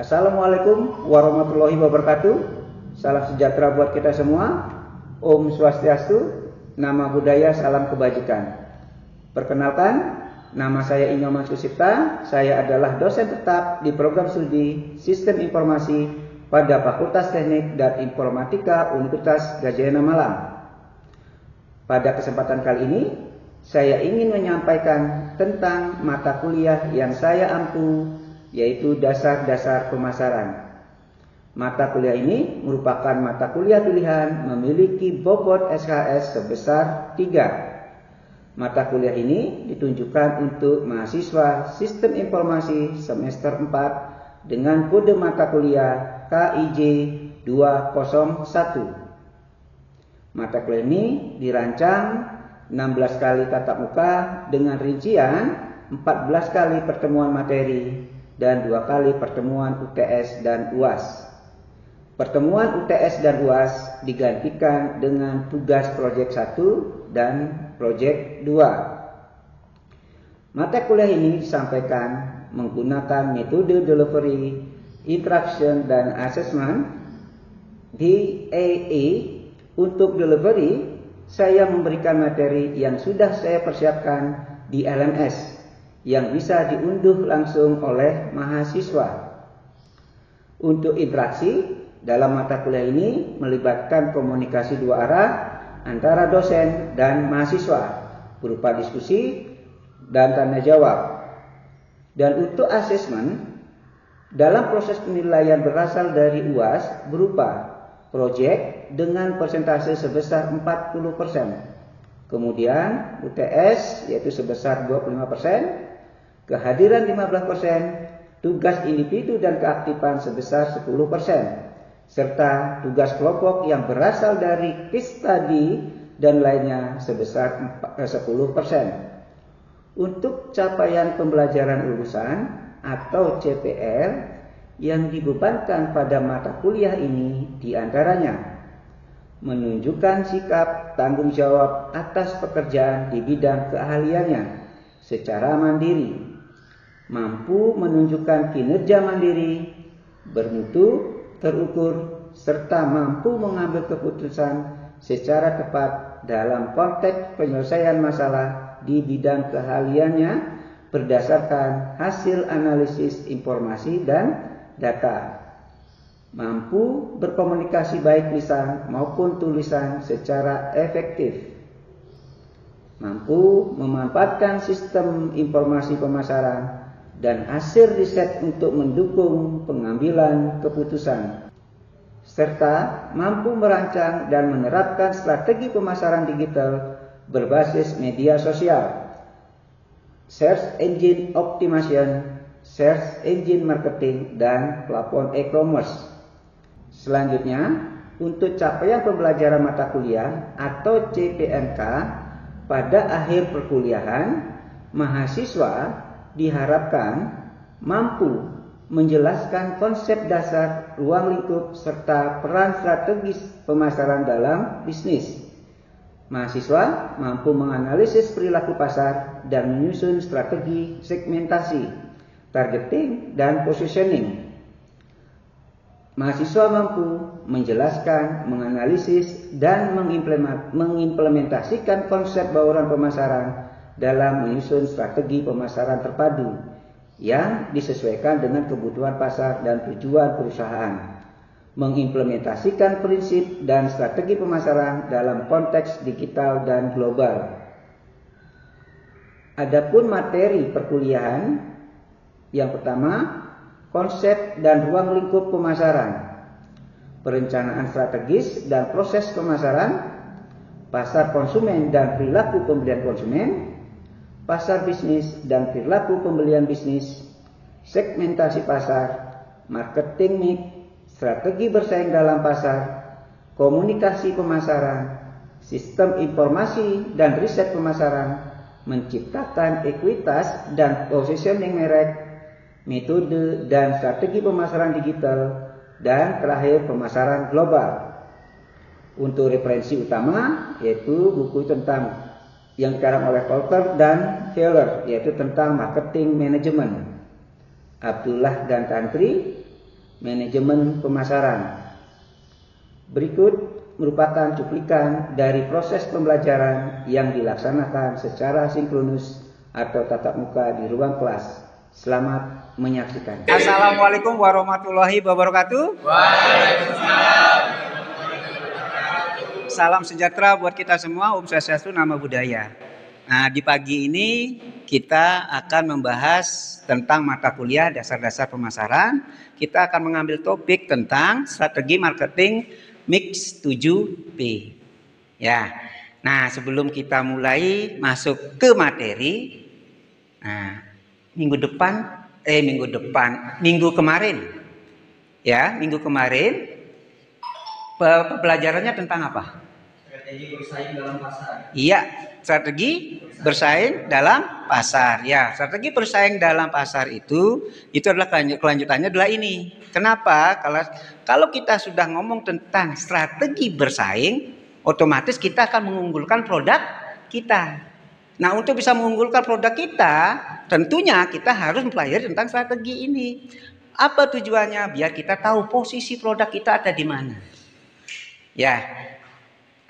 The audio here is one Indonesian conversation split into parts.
Assalamualaikum warahmatullahi wabarakatuh. Salam sejahtera buat kita semua. Om Swastiastu, nama budaya, salam kebajikan. Perkenalkan, nama saya Inyoman Susipta. Saya adalah dosen tetap di program studi Sistem Informasi pada Fakultas Teknik dan Informatika Universitas Gadjah Mada Malang. Pada kesempatan kali ini, saya ingin menyampaikan tentang mata kuliah yang saya ampu, yaitu dasar-dasar pemasaran. Mata kuliah ini merupakan mata kuliah pilihan memiliki bobot SKS sebesar 3. Mata kuliah ini ditunjukkan untuk mahasiswa Sistem Informasi semester 4 dengan kode mata kuliah KIJ 201. Mata kuliah ini dirancang 16 kali tatap muka dengan rincian 14 kali pertemuan materi dan 2 kali pertemuan UTS dan UAS. Pertemuan UTS dan UAS digantikan dengan tugas proyek 1 dan proyek 2. Mata kuliah ini disampaikan menggunakan metode delivery, interaction, dan assessment. DAE untuk delivery, saya memberikan materi yang sudah saya persiapkan di LMS yang bisa diunduh langsung oleh mahasiswa. Untuk interaksi, dalam mata kuliah ini melibatkan komunikasi 2 arah antara dosen dan mahasiswa berupa diskusi dan tanya jawab. Dan untuk asesmen, dalam proses penilaian berasal dari UAS berupa proyek dengan persentase sebesar 40%. Kemudian UTS yaitu sebesar 25%, kehadiran 15%, tugas individu dan keaktifan sebesar 10%. Serta tugas kelompok yang berasal dari case study dan lainnya sebesar 10%. Untuk capaian pembelajaran lulusan atau CPL yang dibebankan pada mata kuliah ini diantaranya menunjukkan sikap tanggung jawab atas pekerjaan di bidang keahliannya secara mandiri, mampu menunjukkan kinerja mandiri, bermutu, terukur, serta mampu mengambil keputusan secara tepat dalam konteks penyelesaian masalah di bidang keahliannya berdasarkan hasil analisis informasi dan data. Mampu berkomunikasi baik lisan maupun tulisan secara efektif. Mampu memanfaatkan sistem informasi pemasaran dan hasil riset untuk mendukung pengambilan keputusan, serta mampu merancang dan menerapkan strategi pemasaran digital berbasis media sosial, search engine optimization, search engine marketing, dan platform e-commerce. Selanjutnya, untuk capaian pembelajaran mata kuliah atau CPMK pada akhir perkuliahan, mahasiswa diharapkan mampu menjelaskan konsep dasar ruang lingkup serta peran strategis pemasaran dalam bisnis. Mahasiswa mampu menganalisis perilaku pasar dan menyusun strategi segmentasi, targeting, dan positioning. Mahasiswa mampu menjelaskan, menganalisis, dan mengimplementasikan konsep bauran pemasaran dalam menyusun strategi pemasaran terpadu yang disesuaikan dengan kebutuhan pasar dan tujuan perusahaan, mengimplementasikan prinsip dan strategi pemasaran dalam konteks digital dan global. Adapun materi perkuliahan, yang pertama, konsep dan ruang lingkup pemasaran, perencanaan strategis dan proses pemasaran, pasar konsumen dan perilaku pembelian konsumen, pasar bisnis dan perilaku pembelian bisnis, segmentasi pasar, marketing mix, strategi bersaing dalam pasar, komunikasi pemasaran, sistem informasi dan riset pemasaran, menciptakan ekuitas dan positioning merek, metode dan strategi pemasaran digital, dan terakhir pemasaran global. Untuk referensi utama yaitu buku tentang yang dikarang oleh Colter dan Keller, yaitu tentang marketing management. Abdullah dan Tantri manajemen pemasaran. Berikut merupakan cuplikan dari proses pembelajaran yang dilaksanakan secara sinkronus atau tatap muka di ruang kelas. Selamat menyaksikan. Assalamualaikum warahmatullahi wabarakatuh. Waalaikumsalam. Salam sejahtera buat kita semua. Om Swastiastu, Namo Buddhaya. Nah, di pagi ini kita akan membahas tentang mata kuliah dasar-dasar pemasaran. Kita akan mengambil topik tentang strategi marketing mix 7P. Ya. Nah, sebelum kita mulai masuk ke materi, minggu kemarin, ya, minggu kemarin pelajarannya tentang apa? Strategi bersaing dalam pasar. Iya, strategi bersaing dalam pasar. Ya, strategi bersaing dalam pasar itu adalah kelanjutannya adalah ini. Kenapa? Kalau kita sudah ngomong tentang strategi bersaing, otomatis kita akan mengunggulkan produk kita. Nah, untuk bisa mengunggulkan produk kita, tentunya kita harus mempelajari tentang strategi ini. Apa tujuannya? Biar kita tahu posisi produk kita ada di mana. Ya,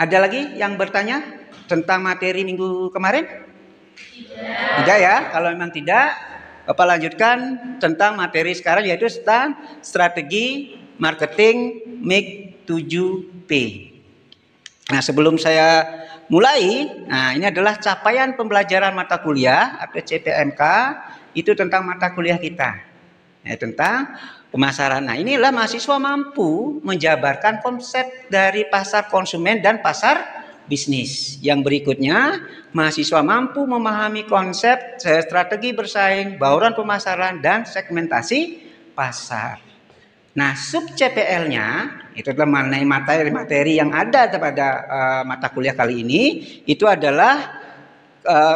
ada lagi yang bertanya tentang materi minggu kemarin? Tidak ya. Kalau memang tidak, Bapak lanjutkan tentang materi sekarang, yaitu tentang strategi marketing mix 7P. Nah, sebelum saya mulai, ini adalah capaian pembelajaran mata kuliah atau CPMK, itu tentang mata kuliah kita, ya, tentang pemasaran. Nah, inilah mahasiswa mampu menjabarkan konsep dari pasar konsumen dan pasar bisnis. Yang berikutnya, mahasiswa mampu memahami konsep strategi bersaing, bauran pemasaran, dan segmentasi pasar. Nah, sub CPL-nya itu adalah mengenai materi yang ada pada mata kuliah kali ini. Itu adalah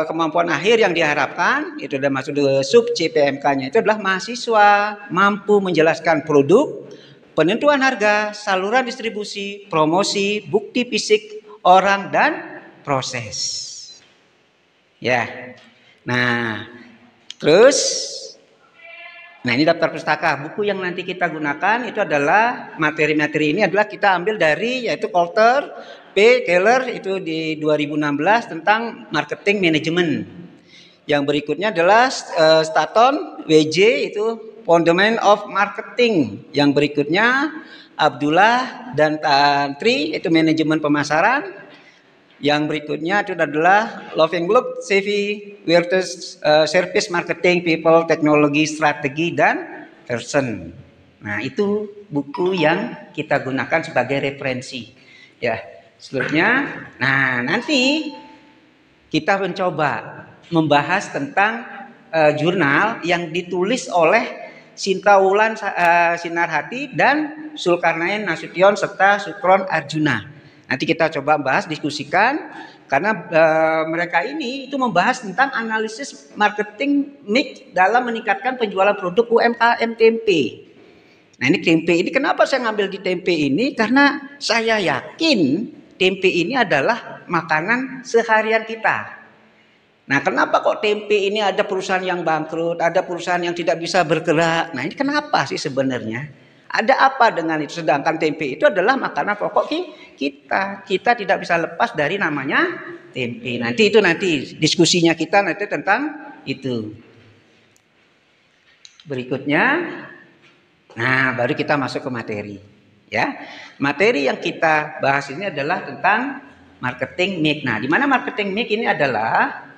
kemampuan akhir yang diharapkan. Itu adalah masuk ke sub CPMK-nya. Itu adalah mahasiswa mampu menjelaskan produk, penentuan harga, saluran distribusi, promosi, bukti fisik orang, dan proses. Ya. Nah, terus, ini daftar pustaka. Buku yang nanti kita gunakan itu adalah materi-materi ini adalah kita ambil dari yaitu Coulter P. Keller itu di 2016 tentang marketing management. Yang berikutnya adalah Staton WJ itu Fundament of Marketing. Yang berikutnya Abdullah dan Tantri itu manajemen pemasaran. Yang berikutnya itu adalah Loving Look, CV, versus Service Marketing, People, Teknologi, Strategi, dan Person. Nah, itu buku yang kita gunakan sebagai referensi. Ya, selanjutnya, nanti kita mencoba membahas tentang jurnal yang ditulis oleh Sinta Wulan Sinarhati dan Zulkarnain Nasution serta Sukron Arjuna. Nanti kita coba bahas, diskusikan, karena mereka ini itu membahas tentang analisis marketing mix dalam meningkatkan penjualan produk UMKM tempe. Nah, ini tempe ini kenapa saya ngambil di tempe ini? Karena saya yakin tempe ini adalah makanan seharian kita. Nah, kenapa kok tempe ini ada perusahaan yang bangkrut, ada perusahaan yang tidak bisa bergerak? Nah, ini kenapa sih sebenarnya? Ada apa dengan itu? Sedangkan tempe itu adalah makanan pokok kita. Kita tidak bisa lepas dari namanya tempe. Nanti diskusinya kita nanti tentang itu. Berikutnya, baru kita masuk ke materi. Ya, materi yang kita bahas ini adalah tentang marketing mix. Nah, di mana marketing mix ini adalah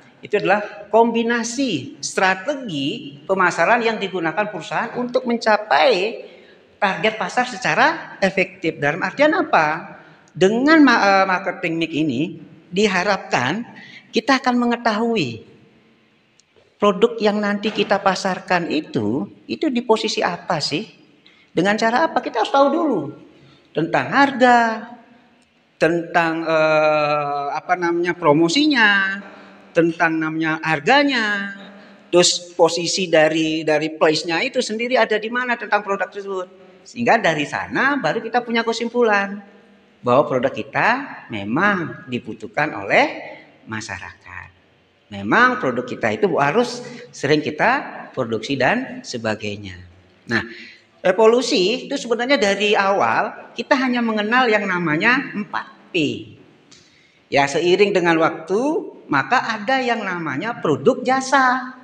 kombinasi strategi pemasaran yang digunakan perusahaan untuk mencapai target pasar secara efektif. Dalam artian apa? Dengan marketing mix ini diharapkan kita akan mengetahui produk yang nanti kita pasarkan itu di posisi apa sih? Dengan cara apa? Kita harus tahu dulu tentang harga, tentang promosinya, tentang harganya, terus posisi dari place-nya itu sendiri ada di mana tentang produk tersebut. Sehingga dari sana baru kita punya kesimpulan bahwa produk kita memang dibutuhkan oleh masyarakat. Memang produk kita itu harus sering kita produksi dan sebagainya. Nah, Evolusi itu sebenarnya dari awal kita hanya mengenal yang namanya 4P. Ya, seiring dengan waktu maka ada yang namanya produk jasa.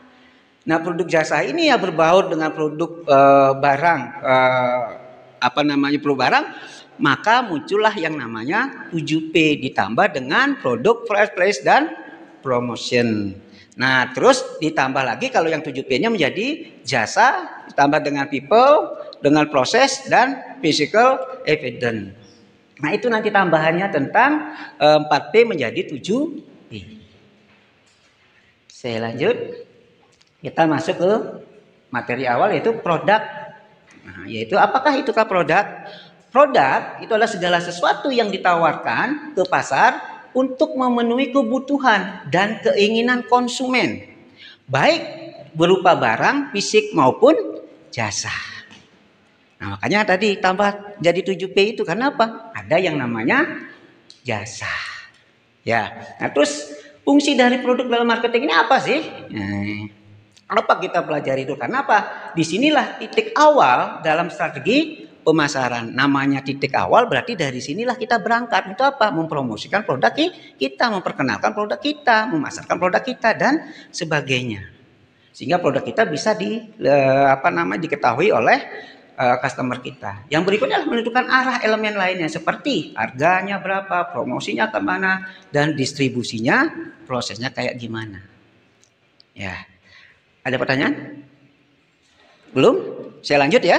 Nah, produk jasa ini ya berbaur dengan produk barang, produk barang, maka muncullah yang namanya 7P ditambah dengan produk price dan promotion. Nah, terus ditambah lagi kalau yang 7P-nya menjadi jasa ditambah dengan people, dengan proses dan physical evidence. Nah, itu nanti tambahannya tentang 4P menjadi 7P. Saya lanjut. Kita masuk ke materi awal yaitu produk. Nah, yaitu apakah itukah produk? Produk itu adalah segala sesuatu yang ditawarkan ke pasar untuk memenuhi kebutuhan dan keinginan konsumen, baik berupa barang fisik maupun jasa. Nah, makanya tadi tambah jadi 7P itu karena apa? Ada yang namanya jasa. Ya. Nah, terus fungsi dari produk dalam marketing ini apa sih? Apa kita pelajari itu? Karena apa? Disinilah titik awal dalam strategi pemasaran. Namanya titik awal berarti dari sinilah kita berangkat. Itu apa? Mempromosikan produk kita, memperkenalkan produk kita, memasarkan produk kita dan sebagainya. Sehingga produk kita bisa diketahui oleh customer kita. Yang berikutnya menentukan arah elemen lainnya seperti harganya berapa, promosinya kemana, dan distribusinya prosesnya kayak gimana. Ya, ada pertanyaan? Belum? Saya lanjut ya.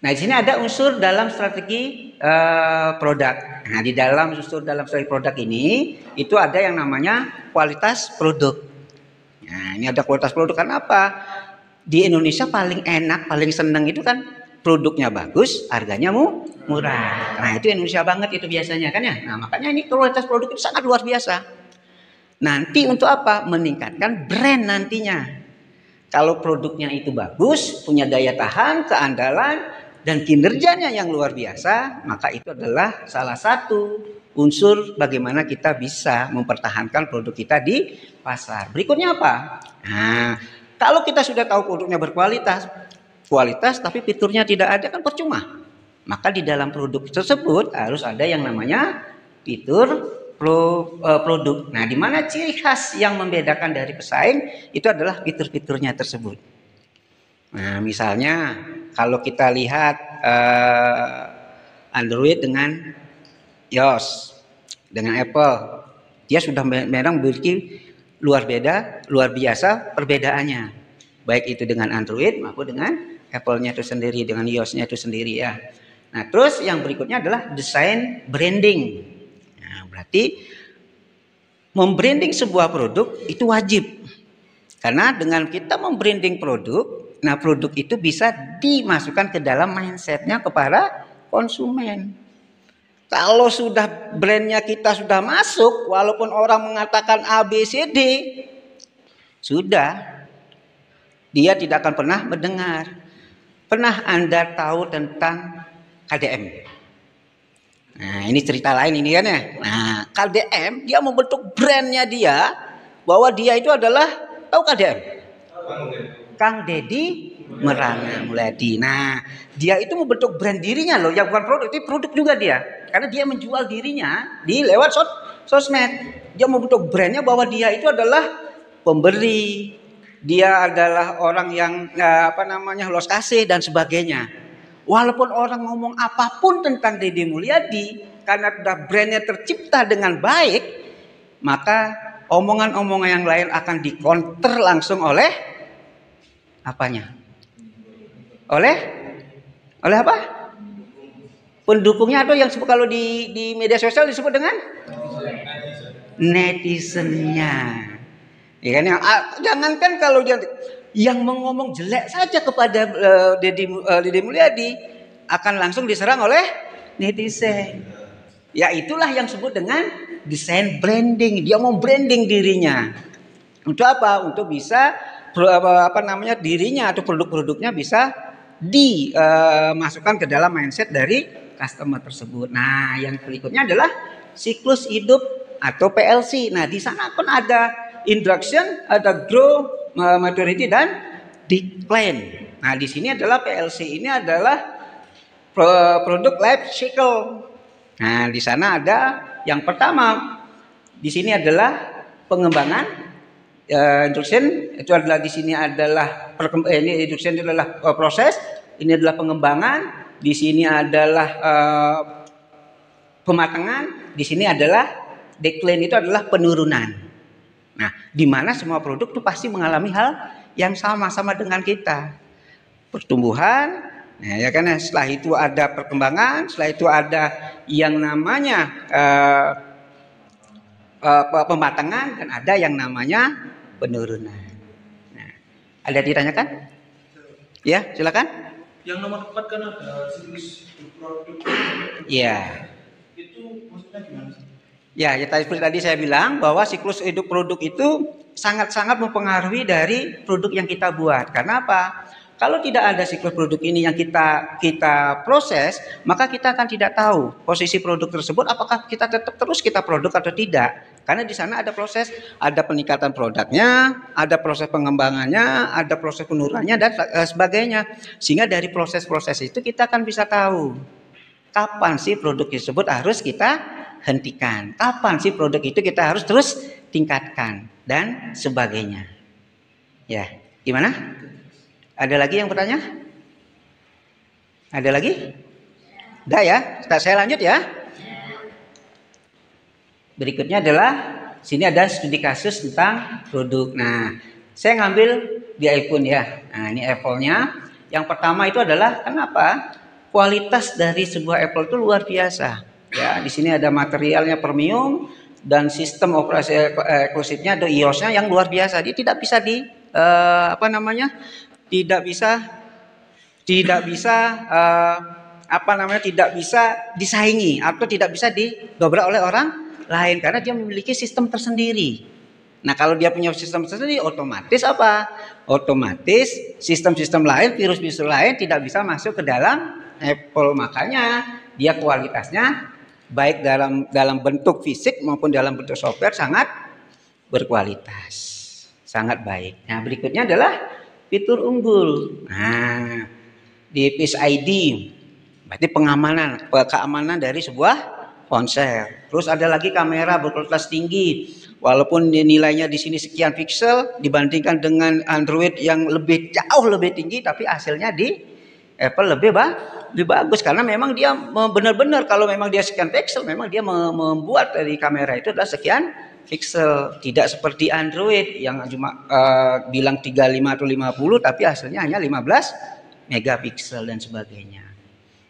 Nah, di sini ada unsur dalam strategi produk. Nah, di dalam unsur dalam strategi produk ini itu ada yang namanya kualitas produk. Nah, ini ada kualitas produk. Kenapa? Di Indonesia paling enak, paling seneng itu kan produknya bagus, harganya murah. Nah, itu Indonesia banget itu biasanya kan ya. Nah, makanya ini kualitas produk itu sangat luar biasa. Nanti untuk apa? Meningkatkan brand nantinya. Kalau produknya itu bagus, punya daya tahan, keandalan, dan kinerjanya yang luar biasa, maka itu adalah salah satu unsur bagaimana kita bisa mempertahankan produk kita di pasar. Berikutnya apa? Nah, kalau kita sudah tahu produknya berkualitas, tapi fiturnya tidak ada kan percuma. Maka di dalam produk tersebut harus ada yang namanya fitur produk. Nah, di mana ciri khas yang membedakan dari pesaing itu adalah fitur-fiturnya tersebut. Nah, misalnya kalau kita lihat Android dengan iOS, dengan Apple, dia sudah memang memiliki luar biasa perbedaannya, baik itu dengan Android maupun dengan Apple-nya itu sendiri, dengan iOS-nya itu sendiri ya. Nah, terus yang berikutnya adalah desain branding. Nah, berarti membranding sebuah produk itu wajib, karena dengan kita membranding produk, nah produk itu bisa dimasukkan ke dalam mindsetnya kepada konsumen. Kalau sudah brandnya kita sudah masuk, walaupun orang mengatakan A, B, C, D, sudah, dia tidak akan pernah mendengar. Pernah Anda tahu tentang KDM? Nah, ini cerita lain ini kan ya. Nah, KDM dia membentuk brandnya dia, bahwa dia itu adalah, tahu KDM? Kang Deddy Merana Mulyadi. Nah, dia itu membentuk brand dirinya loh, yang bukan produk, itu produk juga dia. Karena dia menjual dirinya di lewat sosmed. Dia membentuk brandnya bahwa dia itu adalah pemberi, dia adalah orang yang los kasih dan sebagainya. Walaupun orang ngomong apapun tentang Deddy Mulyadi, karena sudah brandnya tercipta dengan baik, maka omongan-omongan yang lain akan dikonter langsung oleh apanya? Oleh apa? Pendukungnya, atau yang sebut kalau di media sosial disebut dengan netizennya. Ya kan, jangankan kalau yang mengomong jelek saja kepada Deddy Mulyadi akan langsung diserang oleh netizen. Ya, itulah yang disebut dengan desain branding. Dia mau branding dirinya. Untuk apa? Untuk bisa dirinya atau produk-produknya bisa dimasukkan ke dalam mindset dari customer tersebut. Nah, yang berikutnya adalah siklus hidup atau PLC. Nah, di sana pun ada introduction, ada growth, maturity dan decline. Nah, di sini adalah PLC ini adalah produk life cycle. Nah, di sana ada yang pertama. Di sini adalah pengembangan introduction, itu adalah di sini adalah ini introduction itu adalah proses, ini adalah pengembangan, di sini adalah pematangan, di sini adalah decline itu adalah penurunan. Nah, di mana semua produk itu pasti mengalami hal yang sama dengan kita. Pertumbuhan, nah, ya kan, setelah itu ada perkembangan, setelah itu ada yang namanya pematangan, dan ada yang namanya penurunan. Nah, ada ditanyakan? Ya, silakan. Yang nomor 4 kan ada siklus produk. Ya. Itu maksudnya gimana sih? Ya, seperti tadi saya bilang bahwa siklus hidup produk itu sangat-sangat mempengaruhi dari produk yang kita buat. Karena apa? Kalau tidak ada siklus produk ini yang kita proses, maka kita akan tidak tahu posisi produk tersebut apakah kita tetap terus kita produk atau tidak. Karena di sana ada proses, ada peningkatan produknya, ada proses pengembangannya, ada proses penurunannya dan sebagainya. Sehingga dari proses-proses itu kita akan bisa tahu kapan sih produk tersebut harus kita hentikan, kapan sih produk itu kita harus terus tingkatkan dan sebagainya. Ya, gimana? Ada lagi yang bertanya? Ada lagi? Udah ya, saya lanjut ya. Berikutnya adalah sini ada studi kasus tentang produk. Nah, saya ngambil di iPhone ya. Nah, ini Apple-nya. Yang pertama itu adalah kenapa? Kualitas dari sebuah Apple itu luar biasa. Ya, di sini ada materialnya premium dan sistem operasi eksklusifnya atau iOS-nya yang luar biasa. Dia tidak bisa tidak bisa disaingi atau tidak bisa didobrak oleh orang lain karena dia memiliki sistem tersendiri. Nah, kalau dia punya sistem tersendiri otomatis apa? Otomatis sistem-sistem lain, virus-virus lain tidak bisa masuk ke dalam Apple. Makanya dia kualitasnya baik dalam bentuk fisik maupun dalam bentuk software sangat berkualitas, sangat baik. Nah, berikutnya adalah fitur unggul. Nah, di Face ID berarti keamanan dari sebuah ponsel. Terus ada lagi kamera berkualitas tinggi. Walaupun nilainya di sini sekian piksel dibandingkan dengan Android yang jauh lebih tinggi, tapi hasilnya di Apple lebih bagus karena memang dia benar-benar kalau memang dia sekian piksel, memang dia membuat dari kamera itu adalah sekian piksel, tidak seperti Android yang cuma bilang 35 atau 50 tapi hasilnya hanya 15 megapiksel dan sebagainya.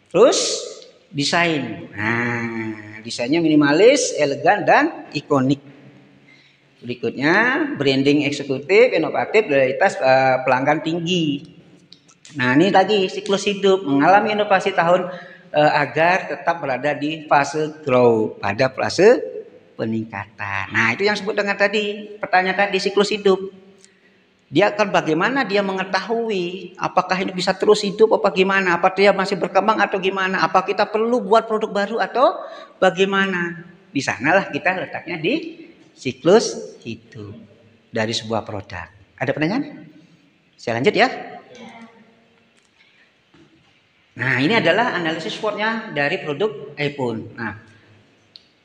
Terus desain. Nah, desainnya minimalis, elegan dan ikonik. Berikutnya branding eksekutif, inovatif, loyalitas pelanggan tinggi. Nah, ini lagi siklus hidup, mengalami inovasi tahun agar tetap berada di fase grow, pada fase peningkatan. Nah, itu yang disebut dengan tadi pertanyaan tadi siklus hidup. Dia akan bagaimana dia mengetahui apakah ini bisa terus hidup apa gimana, apa dia masih berkembang atau gimana, apa kita perlu buat produk baru atau bagaimana. Di sanalah kita letaknya di siklus hidup dari sebuah produk. Ada pertanyaan? Saya lanjut ya. Nah, ini adalah analisis SWOT-nya dari produk iPhone. Nah,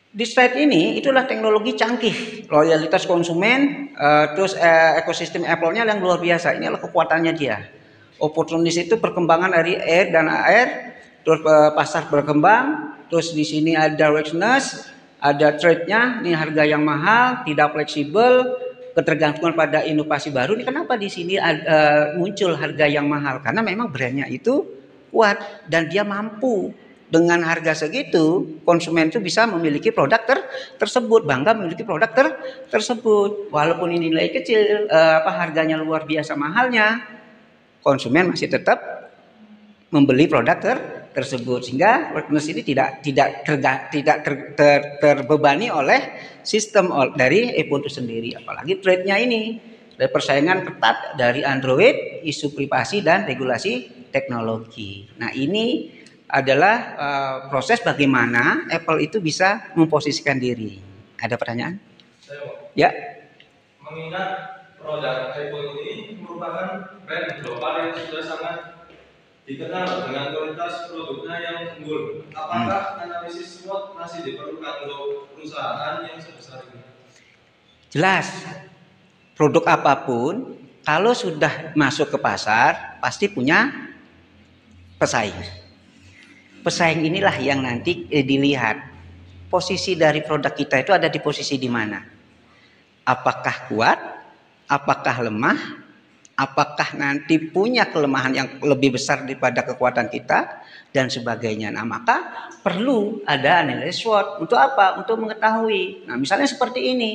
di slide ini itulah teknologi canggih, loyalitas konsumen, terus ekosistem Apple-nya yang luar biasa. Ini adalah kekuatannya dia. Opportunis itu perkembangan dari air dan AR, terus pasar berkembang, terus di sini ada richness, ada trade-nya, ini harga yang mahal, tidak fleksibel, ketergantungan pada inovasi baru. Ini kenapa di sini muncul harga yang mahal? Karena memang brandnya itu kuat dan dia mampu. Dengan harga segitu, konsumen itu bisa memiliki produk tersebut, bangga memiliki produk tersebut. Walaupun ini nilai kecil, harganya luar biasa mahalnya, konsumen masih tetap membeli produk tersebut. Sehingga Workness ini tidak terbebani oleh sistem dari iPhone itu sendiri. Apalagi trade-nya ini, dari persaingan ketat dari Android, isu privasi dan regulasi teknologi. Nah, ini adalah proses bagaimana Apple itu bisa memposisikan diri. Ada pertanyaan? Saya Ya. mengingat produk iPhone ini merupakan brand global yang sudah sangat dikenal dengan kualitas produknya yang unggul. Apakah analisis SWOT masih diperlukan untuk perusahaan yang sebesar ini? Jelas, produk apapun kalau sudah masuk ke pasar pasti punya pesaing. Pesaing inilah yang nanti dilihat posisi dari produk kita itu ada di posisi di mana. Apakah kuat, apakah lemah, apakah nanti punya kelemahan yang lebih besar daripada kekuatan kita dan sebagainya. Nah, maka perlu ada analisis SWOT. Untuk apa? Untuk mengetahui. Nah, misalnya seperti ini.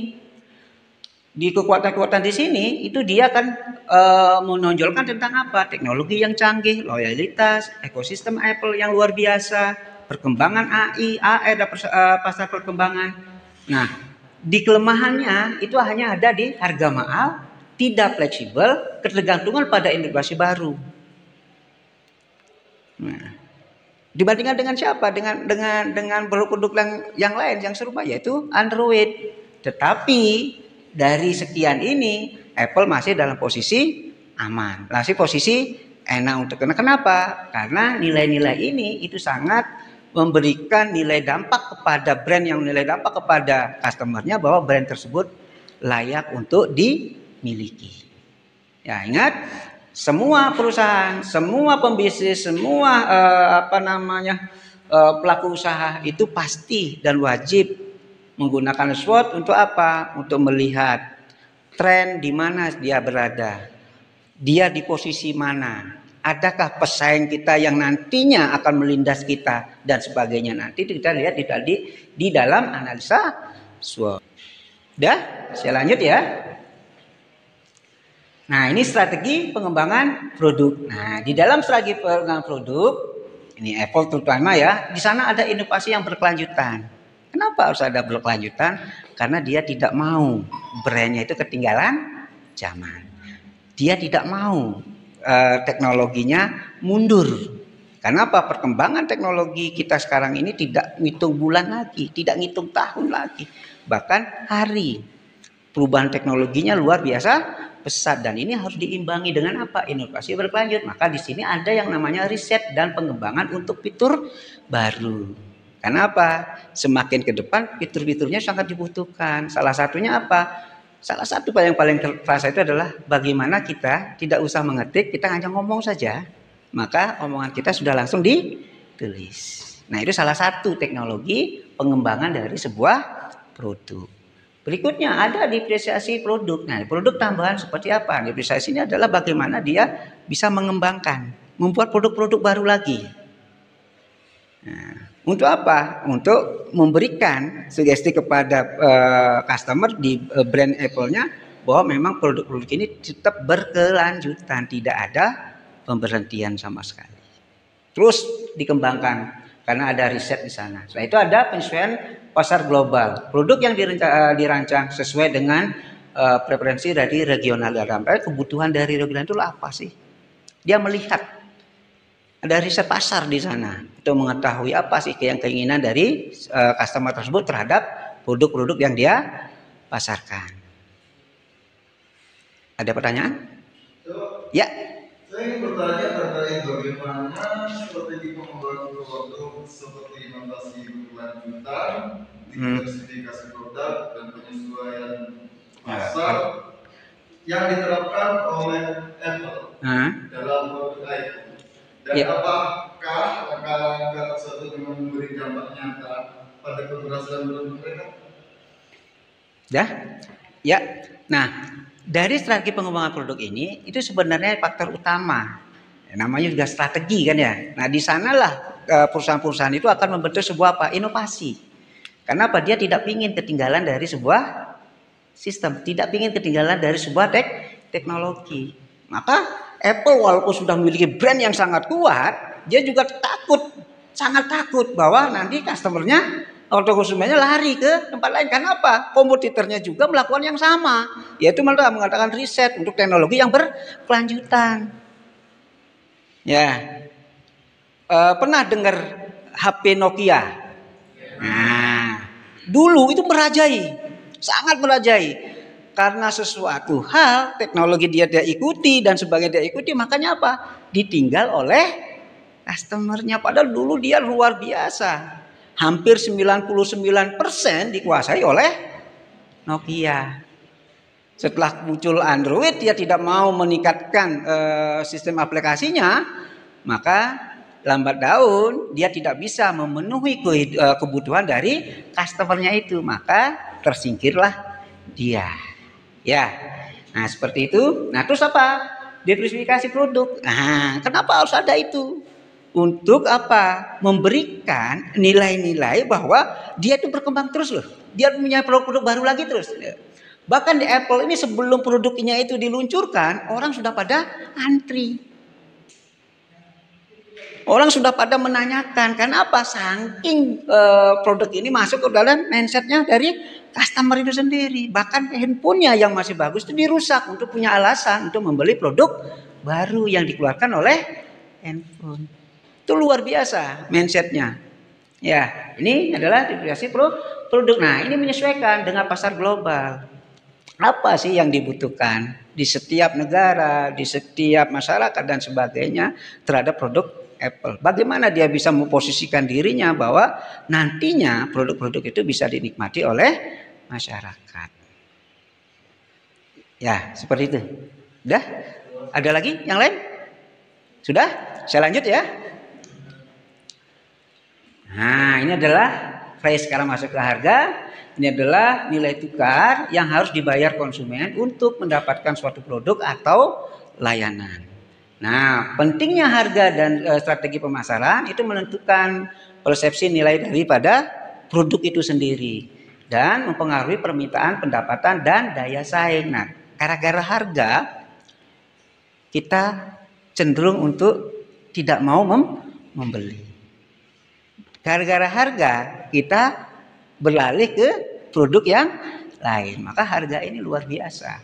Di kekuatan-kekuatan di sini itu dia akan menonjolkan tentang apa? Teknologi yang canggih, loyalitas, ekosistem Apple yang luar biasa, perkembangan AI, AR dan pasar perkembangan. Nah, di kelemahannya itu hanya ada di harga mahal, tidak fleksibel, ketergantungan pada inovasi baru. Nah, dibandingkan dengan siapa? Dengan produk-produk yang lain yang serupa yaitu Android. Tetapi dari sekian ini Apple masih dalam posisi aman, masih posisi enak untuk kenapa? Karena nilai-nilai ini itu sangat memberikan nilai dampak kepada brand, yang nilai dampak kepada customernya bahwa brand tersebut layak untuk dimiliki. Ya, ingat, semua perusahaan, semua pembisnis, semua pelaku usaha itu pasti dan wajib menggunakan SWOT untuk apa? Untuk melihat tren di mana dia berada. Dia di posisi mana? Adakah pesaing kita yang nantinya akan melindas kita dan sebagainya. Nanti kita lihat di dalam analisa SWOT. Udah, saya lanjut ya. Nah, ini strategi pengembangan produk. Nah, di dalam strategi pengembangan produk, ini Apple terutama ya, di sana ada inovasi yang berkelanjutan. Kenapa harus ada berkelanjutan? Karena dia tidak mau brandnya itu ketinggalan zaman. Dia tidak mau teknologinya mundur. Karena apa? Perkembangan teknologi kita sekarang ini tidak ngitung bulan lagi, tidak ngitung tahun lagi, bahkan hari. Perubahan teknologinya luar biasa pesat dan ini harus diimbangi dengan apa? Inovasi berkelanjut. Maka di sini ada yang namanya riset dan pengembangan untuk fitur baru. Kenapa? Semakin ke depan fitur-fiturnya sangat dibutuhkan. Salah satunya apa? Salah satu yang paling terasa itu adalah bagaimana kita tidak usah mengetik, kita hanya ngomong saja. Maka omongan kita sudah langsung ditulis. Nah, itu salah satu teknologi pengembangan dari sebuah produk. Berikutnya ada depresiasi produk. Nah, produk tambahan seperti apa? Depresiasi ini adalah bagaimana dia bisa mengembangkan, membuat produk-produk baru lagi. Nah, untuk apa? Untuk memberikan sugesti kepada customer di brand Apple-nya bahwa memang produk-produk ini tetap berkelanjutan, tidak ada pemberhentian sama sekali. Terus dikembangkan karena ada riset di sana. Setelah itu ada penyesuaian pasar global. Produk yang dirancang sesuai dengan preferensi dari regional dan kebutuhan dari regional itu apa sih? Dia melihat ada riset pasar di sana untuk mengetahui apa sih keinginan dari customer tersebut terhadap produk-produk yang dia pasarkan. Ada pertanyaan? Ya. Saya ingin bertanya terkait bagaimana strategi pengembangan produk seperti inovasi berkelanjutan, diversifikasi produk dan penyesuaian pasar yang diterapkan oleh Apple dalam produk iPhone. Dan apakah langkah-langkah tersebut memberi dampak nyata pada keberhasilan produk mereka? Ya. Nah, dari strategi pengembangan produk ini itu sebenarnya faktor utama. Namanya juga strategi kan ya. Nah, di sanalah perusahaan-perusahaan itu akan membentuk sebuah apa? Inovasi. Karena apa? Dia tidak ingin ketinggalan dari sebuah sistem, tidak ingin ketinggalan dari sebuah teknologi. Maka Apple walaupun sudah memiliki brand yang sangat kuat, dia juga sangat takut bahwa nanti customernya atau konsumennya lari ke tempat lain. Karena apa? Kompetitornya juga melakukan yang sama, yaitu mengadakan riset untuk teknologi yang berkelanjutan. Ya, pernah dengar HP Nokia? Nah, dulu itu merajai, sangat merajai. Karena sesuatu hal teknologi dia ikuti dan sebagainya dia ikuti, makanya apa? Ditinggal oleh customernya. Padahal dulu dia luar biasa. Hampir 99% dikuasai oleh Nokia. Setelah muncul Android, dia tidak mau meningkatkan sistem aplikasinya, maka lambat laun dia tidak bisa memenuhi kebutuhan dari customernya itu, maka tersingkirlah dia. Ya, nah seperti itu. Nah terus apa? Diversifikasi produk. Nah, kenapa harus ada itu? Untuk apa? Memberikan nilai-nilai bahwa dia itu berkembang terus loh. Dia punya produk-produk baru lagi terus. Bahkan di Apple ini sebelum produknya itu diluncurkan, orang sudah pada antri. Orang sudah pada menanyakan, kenapa saking produk ini masuk ke dalam mindsetnya dari customer itu sendiri. Bahkan handphonenya yang masih bagus itu dirusak untuk punya alasan untuk membeli produk baru yang dikeluarkan oleh handphone. Itu luar biasa mindsetnya. Ya, ini adalah diversifikasi produk. Nah, ini menyesuaikan dengan pasar global. Apa sih yang dibutuhkan di setiap negara, di setiap masyarakat dan sebagainya terhadap produk Apple. Bagaimana dia bisa memposisikan dirinya bahwa nantinya produk-produk itu bisa dinikmati oleh masyarakat. Ya, seperti itu. Udah? Ada lagi yang lain? Sudah? Saya lanjut ya. Nah, ini adalah price sekarang masuk ke harga. Ini adalah nilai tukar yang harus dibayar konsumen untuk mendapatkan suatu produk atau layanan. Nah, pentingnya harga dan strategi pemasaran itu menentukan persepsi nilai daripada produk itu sendiri dan mempengaruhi permintaan, pendapatan dan daya saing. Nah, gara-gara harga kita cenderung untuk tidak mau membeli. Gara-gara harga kita beralih ke produk yang lain. Maka harga ini luar biasa.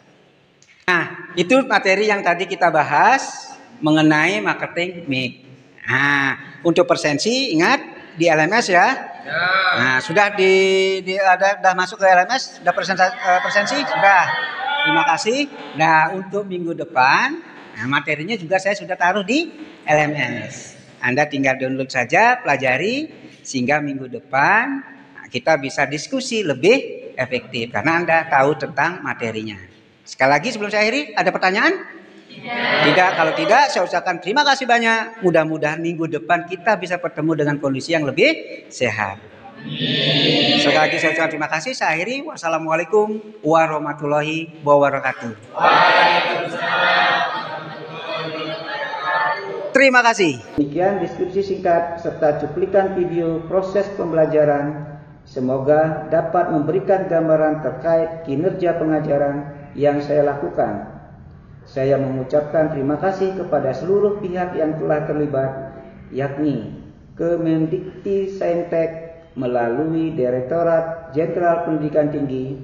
Nah, itu materi yang tadi kita bahas mengenai marketing mix. Nah, untuk persensi ingat di LMS ya. Nah, sudah sudah masuk ke LMS, sudah persensi sudah. Terima kasih. Nah, untuk minggu depan, nah materinya juga saya sudah taruh di LMS. Anda tinggal download saja, pelajari sehingga minggu depan kita bisa diskusi lebih efektif karena Anda tahu tentang materinya. Sekali lagi sebelum saya akhiri, ada pertanyaan? Tidak. Kalau tidak, saya ucapkan terima kasih banyak. Mudah-mudahan minggu depan kita bisa bertemu dengan kondisi yang lebih sehat. Sekali lagi saya ucapkan terima kasih. Saya akhiri. Wassalamualaikum warahmatullahi wabarakatuh. Terima kasih. Demikian deskripsi singkat serta cuplikan video proses pembelajaran. Semoga dapat memberikan gambaran terkait kinerja pengajaran yang saya lakukan. Saya mengucapkan terima kasih kepada seluruh pihak yang telah terlibat, yakni Kemendikti-Saintek melalui Direktorat Jenderal Pendidikan Tinggi,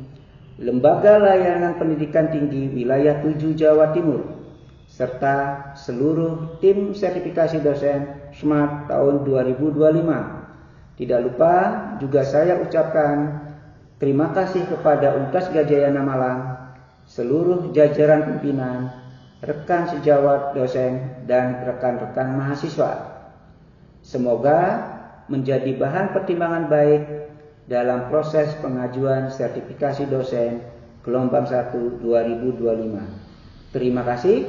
Lembaga Layanan Pendidikan Tinggi Wilayah 7 Jawa Timur, serta seluruh tim sertifikasi dosen SMART tahun 2025. Tidak lupa juga saya ucapkan terima kasih kepada Universitas Gadjayana Malang, seluruh jajaran pimpinan, rekan sejawat dosen, dan rekan-rekan mahasiswa. Semoga menjadi bahan pertimbangan baik dalam proses pengajuan sertifikasi dosen gelombang 1 2025. Terima kasih.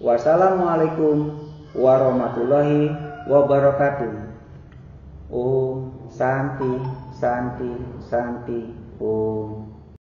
Wassalamualaikum warahmatullahi wabarakatuh. Om Santi, Santi, Santi, Om.